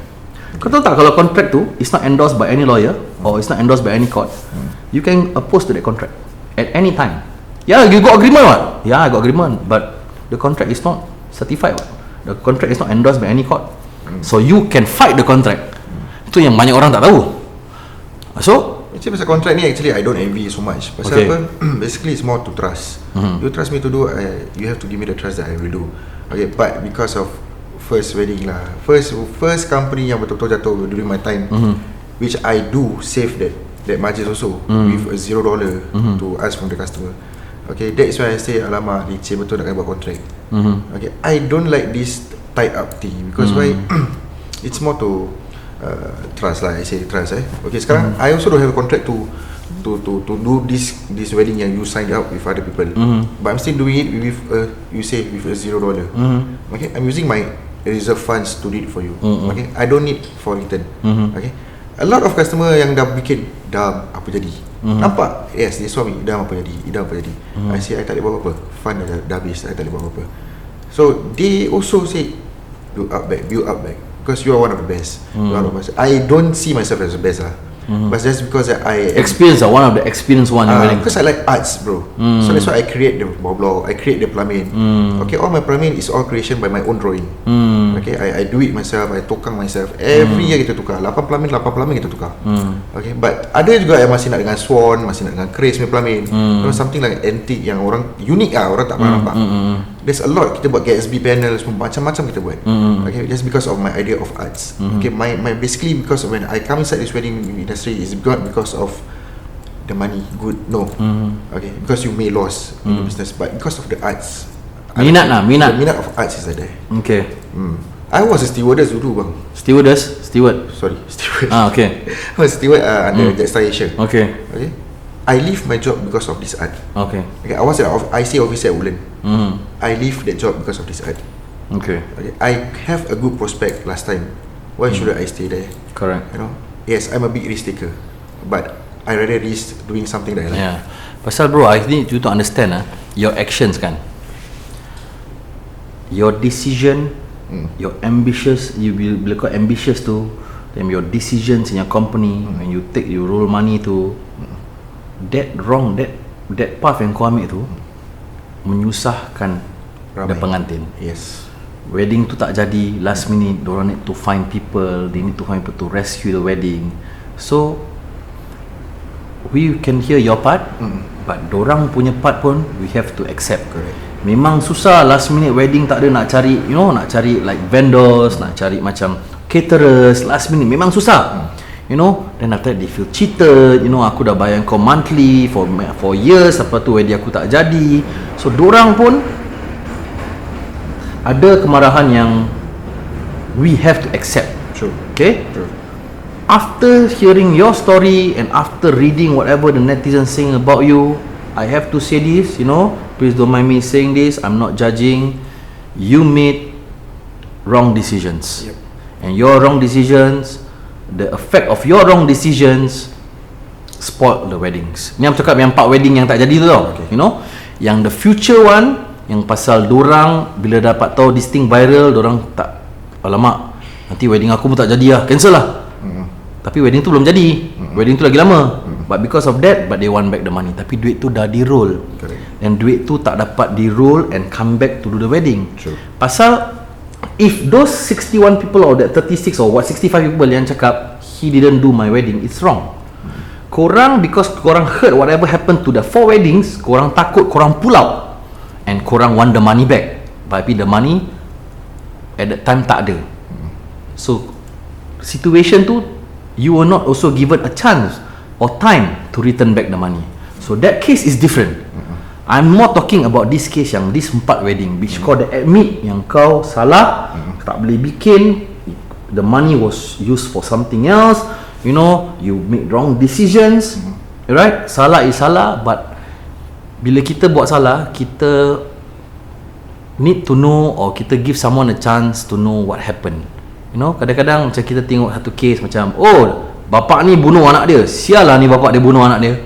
Kau tahu tak, kalau contract tu is not endorsed by any lawyer, or it's not endorsed by any court, you can oppose to that contract at any time. Yeah, you got agreement what? Yeah, I got agreement, but the contract is not certified what? The contract is not endorsed by any court. So you can fight the contract. Itu yang banyak orang tak tahu. So actually pasal contract ni, actually I don't envy so much. Pasal apa? Basically it's more to trust. You trust me to do, you have to give me the trust that I will do. Okay, but because of first wedding lah, first company yang betul-betul jatuh during my time, which I do save that margin also with a $0 to ask from the customer. Okay, that's why I say alamak licin betul nak kena buat kontrak. Okay, I don't like this tied up thing because why? It's more to trust lah. I say trust. Okay, sekarang I also don't have a contract to do this wedding yang you signed up with other people. But I'm still doing it with you say with a $0. Okay, I'm using my reserve funds to do it for you. Okay, I don't need for return. Okay, a lot of customer yang dah bikin dah apa jadi. Nampak? Yes, dia suami dah apa jadi. I say I tak boleh buat apa-apa. Fund dah habis, I tak boleh buat apa-apa. So they also say build up back because you are one of the best. You are one of the best. I don't see myself as the best lah. But just because I experience one of the experienced one because I like arts, bro. So that's why I create the blog, I create the plumbing. Okay, all my plumbing is all creation by my own drawing. Okay, I do it myself, I tukang myself. Every year kita tukar 8 plumbing kita tukar. Okay, but ada juga yang masih nak dengan swan, masih nak dengan Chris punya plumbing. You know, something like antique yang orang unik lah, orang tak pernah nampak. There's a lot. Kita buat Gatsby panel, semua macam-macam kita buat. Okay, just because of my idea of arts. Okay, my basically because of when I come inside this wedding industry is not because of the money good, no. Okay, because you may lose in the business, but because of the arts. Minat. The minat of arts is there. Okay. I was a stewardess dulu bang. Steward. Sorry, steward. Okay. I was steward under Jetstar Asia. Okay. I leave my job because of this art. Okay. I was an IC officer at Woodland. I leave that job because of this art. Okay. I have a good prospect last time. Why should I stay there? Correct. You know, yes, I'm a big risk taker, but I rather risk doing something that I like. Yeah. Pasal bro, I need you to understand your actions kan. Your decision, your ambitious, you will kau ambitious tu, then your decisions in your company when you take you roll money tu, that path yang kau ambil tu menyusahkan the pengantin. Yes. Wedding tu tak jadi, last minute diorang need to find people, they need to find people to rescue the wedding. So we can hear your part, but dorang punya part pun we have to accept. Correct. Memang susah last minute wedding, tak ada, nak cari nak cari like vendors, nak cari macam caterers last minute, memang susah. Then after that they feel cheated. Aku dah bayar kau monthly for years, lepas tu wedding aku tak jadi. So dorang pun ada kemarahan yang we have to accept. True. Okay? True. After hearing your story and after reading whatever the netizens saying about you, I have to say this, please don't mind me saying this, I'm not judging. You made wrong decisions. Yep. And your wrong decisions, the effect of your wrong decisions spoiled the weddings. Ni aku cakap yang 4 wedding yang tak jadi tu tau. Okay. Yang the future one, yang pasal dorang bila dapat tahu this thing viral, dorang tak, alamak, nanti wedding aku pun tak jadi lah, cancel lah. Tapi wedding tu belum jadi. Wedding tu lagi lama. But because of that, but they want back the money. Tapi duit tu dah di-roll. Correct. Dan duit tu tak dapat di-roll and come back to do the wedding. True. Pasal if those 61 people or that 36 or 65 people yang cakap he didn't do my wedding, it's wrong. Korang, because korang heard whatever happened to the 4 weddings, korang takut korang pull out and korang want the money back. Tapi the money at that time tak ada. So situation tu, you were not also given a chance or time to return back the money. So that case is different. I'm more talking about this case yang this 4 wedding which kau dah admit yang kau salah, tak boleh bikin, the money was used for something else, you make wrong decisions, right? Salah is salah, but bila kita buat salah, kita need to know, or kita give someone a chance to know what happened. Kadang-kadang macam kita tengok satu case macam, oh, bapak ni bunuh anak dia, sial lah ni bapak dia bunuh anak dia.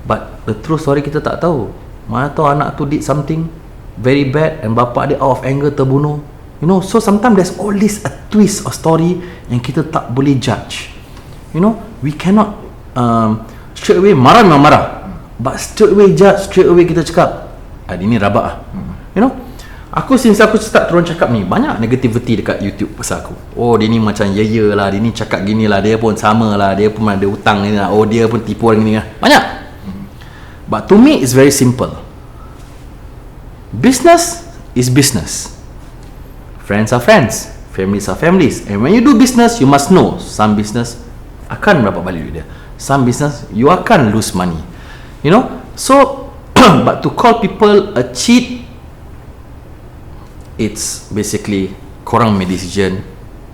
But the true story kita tak tahu. Mana tahu anak tu did something very bad and bapak dia out of anger terbunuh. So sometimes there's always a twist of story yang kita tak boleh judge. We cannot straight away marah memang marah, but straight away judge, straight away kita cakap ini rabak lah. Aku since aku start turun cakap ni, banyak negativity dekat YouTube pasal aku. Oh, dia ni macam ya lah, dia ni cakap gini lah, dia pun sama lah, dia pun ada hutang ni lah, oh dia pun tipu orang ni lah. Banyak. But to me it's very simple. Business is business. Friends are friends, families are families. And when you do business, you must know some business akan dapat balik duit dia, some business you akan lose money. So But to call people a cheat, it's basically korang make decision,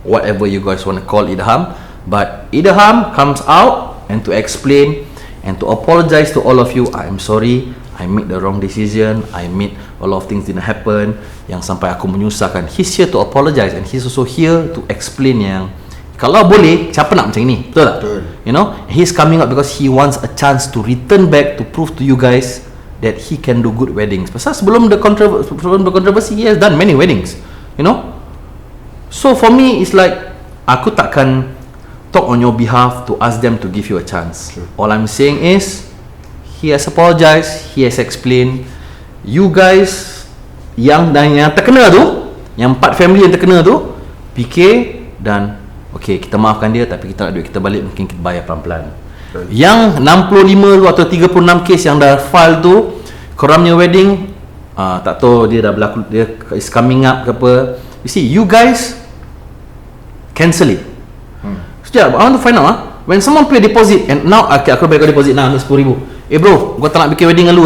whatever you guys want to call Idham. But Idham comes out and to explain and to apologize to all of you. I'm sorry, I made the wrong decision, I made a lot of things didn't happen yang sampai aku menyusahkan. He's here to apologize and he's also here to explain yang kalau boleh, siapa nak macam ni? Betul tak? Betul. You know, he's coming out because he wants a chance to return back to prove to you guys that he can do good weddings. Pasal sebelum the controversy, he has done many weddings. You know? So for me, it's like aku takkan talk on your behalf to ask them to give you a chance. Sure. All I'm saying is, he has apologized, he has explained. You guys yang terkena tu, yang 4 family yang terkena tu, fikir dan okay, kita maafkan dia tapi kita nak duit kita balik, mungkin kita bayar pelan-pelan. Yang 65 tu atau 36 kes yang dah file tu, korang punya wedding tak tahu dia dah berlaku, dia is coming up ke apa. You see, you guys cancel it. Sekejap, I want to find out when someone pay deposit and now okay, aku bayar kau deposit ni 10,000. Bro, gua tak nak bikin wedding dengan lu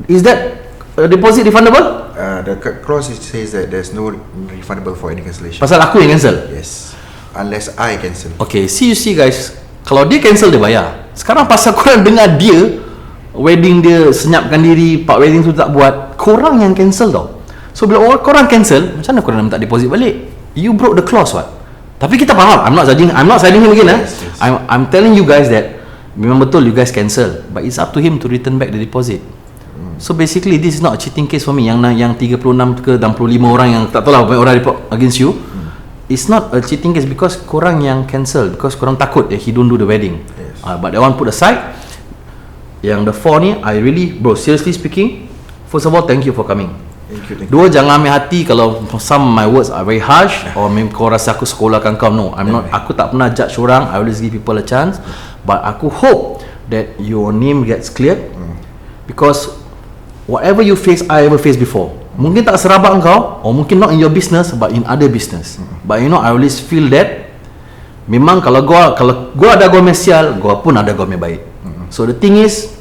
is that deposit refundable? The clause says that there's no refundable for any cancellation. Pasal aku yang cancel? Yes, unless I cancel. Okay, you see guys, kalau dia cancel dia bayar. Sekarang pasal korang dengar dia wedding dia senyapkan diri, part wedding tu tak buat, korang yang cancel tau. So bila korang cancel, macam mana korang nak minta deposit balik? You broke the clause what? Tapi kita faham, I'm not siding him again. Yes. I'm telling you guys that memang betul you guys cancel, but it's up to him to return back the deposit. So basically this is not a cheating case for me. Yang 36 ke 65 orang yang tak tahu lah orang report against you, it's not a cheating case because korang yang cancel, because korang takut that he don't do the wedding. Yes. But that one put aside. Yang the 4 ni, I really, bro, seriously speaking, first of all, thank you for coming. Thank you. Dua, jangan ambil hati kalau some of my words are very harsh or kau rasa aku sekolahkan kau. No, I'm not. Aku tak pernah judge orang. I always give people a chance. But aku hope that your name gets cleared because whatever you face, I ever faced before. Mungkin tak serabak engkau, or mungkin not in your business, but in other business. But you know, I always feel that memang kalau gua ada gua sial, gua pun ada gua baik. So the thing is,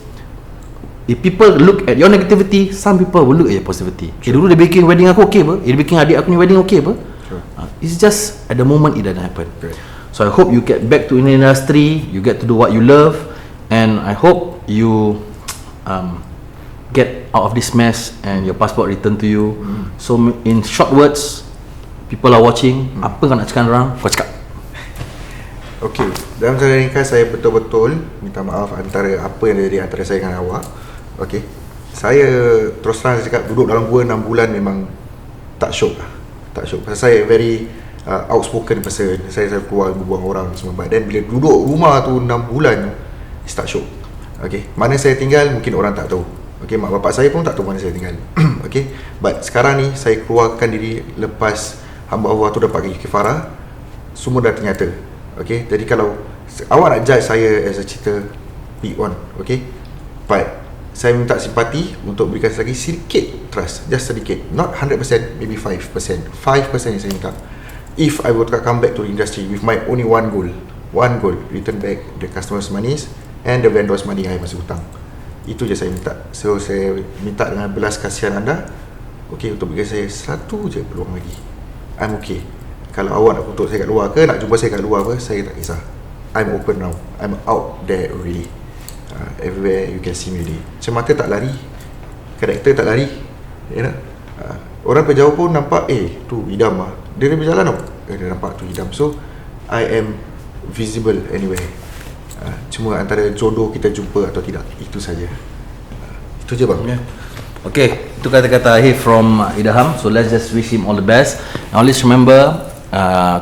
if people look at your negativity, some people will look at your positivity. Okay, dulu dia bikin wedding aku okay apa? Dia bikin adik aku ni wedding okay apa? Sure. It's just at the moment it doesn't happen. Great. So I hope you get back to the industry, you get to do what you love, and I hope you get out of this mess and your passport returned to you. So in short words, people are watching. Apa kau nak cakap orang? Kau cakap. Okay, dalam cara ringkas saya betul-betul minta maaf antara apa yang terjadi antara saya dengan awak. Okay, saya terus terang saya cakap duduk dalam gua 6 bulan memang tak syok lah. Tak syok, pasal saya very outspoken person. Saya keluar berbuang orang semua. But then bila duduk rumah tu 6 bulan, it's tak syok. Okay, mana saya tinggal mungkin orang tak tahu. Okay, mak bapak saya pun tak tahu mana saya tinggal. Okay, but sekarang ni saya keluarkan diri lepas hamba Allah tu dapat kifarah, semua dah ternyata. Okay, jadi kalau awak nak judge saya as a cheater, be on. Okay, but saya minta simpati untuk berikan lagi sedikit trust, just sedikit, not 100%, maybe 5%. 5% yang saya minta. If I were to come back to the industry with my only one goal, return back the customers' monies and the vendors' money yang saya masih hutang. Itu je saya minta. So saya minta dengan belas kasihan anda, okay, untuk berikan saya satu je peluang lagi. I'm okay. Kalau awak nak tuntut saya kat luar ke, nak jumpa saya kat luar apa, saya tak kisah. I'm open now. I'm out there already. Everywhere you can see me already. Macam mata tak lari, karakter tak lari, you know? Orang berjauh pun nampak, tu Idham lah. Dia berjalan tau, dia nampak tu Idham. So I am visible anywhere. Cuma antara jodoh kita jumpa atau tidak, itu saja. Itu je bang. Okay, itu kata-kata akhir from Idham. So let's just wish him all the best. And always remember,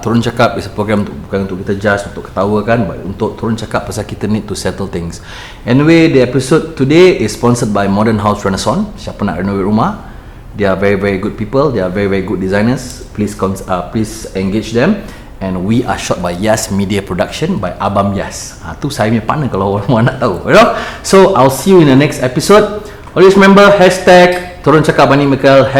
Turun Cakap is a program bukan untuk kita judge, untuk ketawakan, but untuk turun cakap pasal kita need to settle things. Anyway, the episode today is sponsored by Modern House Renaissance. Siapa nak renovate rumah, they are very very good people, they are very very good designers. Please engage them. And we are shot by Yas Media Production by Abam Yas. Tu saya punya partner kalau orang nak tahu, you know? So I'll see you in the next episode. Always remember, #Turun Cakap Bani Michael,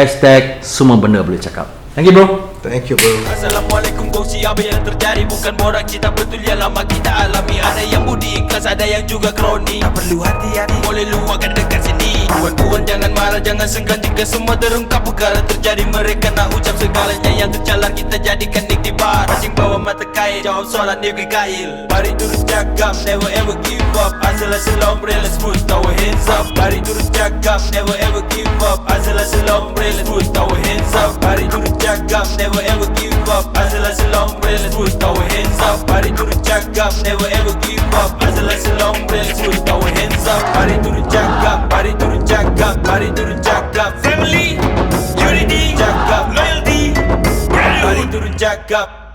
#semua benda boleh cakap. Thank you bro. Thank you bro. Assalamualaikum, kongsi apa yang terjadi. Bukan borak cerita betul yang lama kita alami. Ada yang budi ikhlas, ada yang juga kroni. Tak perlu hati-hati, boleh luahkan dekat sini. Puan-puan jangan marah, jangan senggan jika semua terungkap perkara terjadi. Mereka nak ucap segalanya yang tercalar, kita jadikan iktibar. Masing bawa mata kail, jawab soalan dia gail. Mari turun cakap, never ever give up. Asal lombre, let's put our hands up. Mari turun cakap, never ever give up. Asal lombre, let's put our hands up. Mari turun cakap, never ever give up. Asal lombre, let's put our hands up. Mari turun cakap, never ever give up. Asal lombre, let's put our hands up. Mari turun cakap, mari turun cakap, mari turun cakap. Family, unity, cakap, loyalty. Mari turun cakap.